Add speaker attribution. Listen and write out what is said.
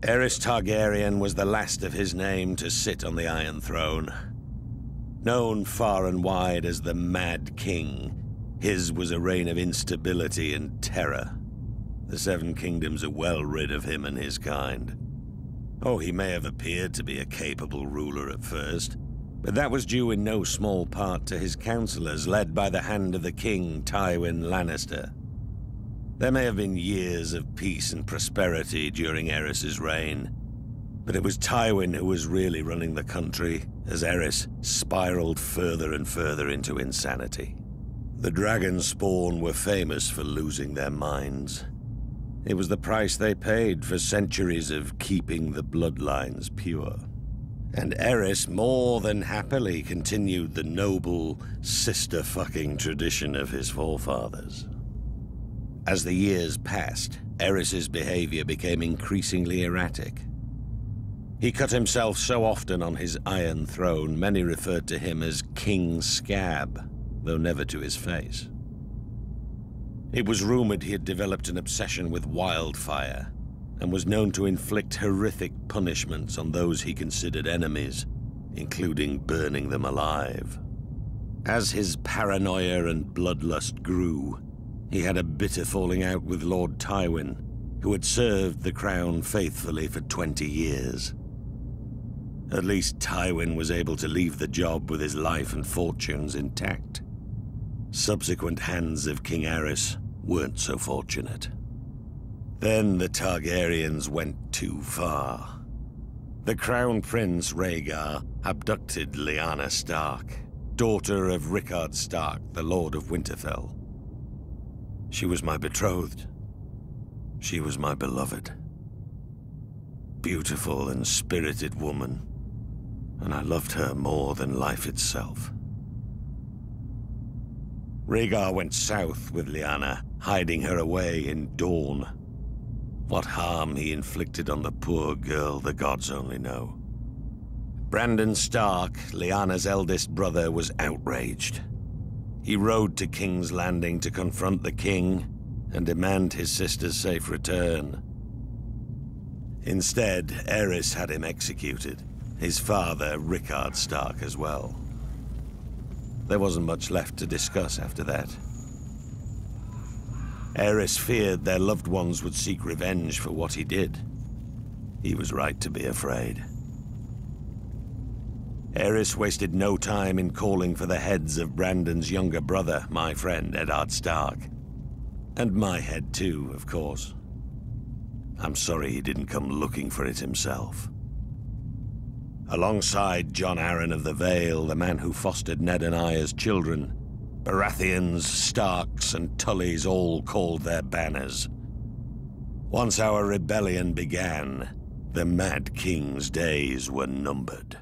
Speaker 1: Aerys Targaryen was the last of his name to sit on the Iron Throne. Known far and wide as the Mad King, his was a reign of instability and terror. The Seven Kingdoms are well rid of him and his kind. Oh, he may have appeared to be a capable ruler at first, but that was due in no small part to his counselors, led by the hand of the king, Tywin Lannister. There may have been years of peace and prosperity during Aerys' reign, but it was Tywin who was really running the country as Aerys spiraled further and further into insanity. The dragon spawn were famous for losing their minds. It was the price they paid for centuries of keeping the bloodlines pure. And Aerys more than happily continued the noble sister-fucking tradition of his forefathers. As the years passed, Aerys' behavior became increasingly erratic. He cut himself so often on his Iron Throne, many referred to him as King Scab, though never to his face. It was rumored he had developed an obsession with wildfire, and was known to inflict horrific punishments on those he considered enemies, including burning them alive. As his paranoia and bloodlust grew, he had a bitter falling out with Lord Tywin, who had served the crown faithfully for 20 years. At least Tywin was able to leave the job with his life and fortunes intact. Subsequent hands of King Aerys weren't so fortunate. Then the Targaryens went too far. The Crown Prince Rhaegar abducted Lyanna Stark, daughter of Rickard Stark, the Lord of Winterfell. She was my betrothed. She was my beloved. Beautiful and spirited woman, and I loved her more than life itself. Rhaegar went south with Lyanna, hiding her away in Dorne. What harm he inflicted on the poor girl, the gods only know. Brandon Stark, Lyanna's eldest brother, was outraged. He rode to King's Landing to confront the king and demand his sister's safe return. Instead, Aerys had him executed, his father, Rickard Stark, as well. There wasn't much left to discuss after that. Aerys feared their loved ones would seek revenge for what he did. He was right to be afraid. Aerys wasted no time in calling for the heads of Brandon's younger brother, my friend Eddard Stark. And my head too, of course. I'm sorry he didn't come looking for it himself. Alongside Jon Arryn of the Vale, the man who fostered Ned and I as children, Baratheons, Starks, and Tullys all called their banners. Once our rebellion began, the Mad King's days were numbered.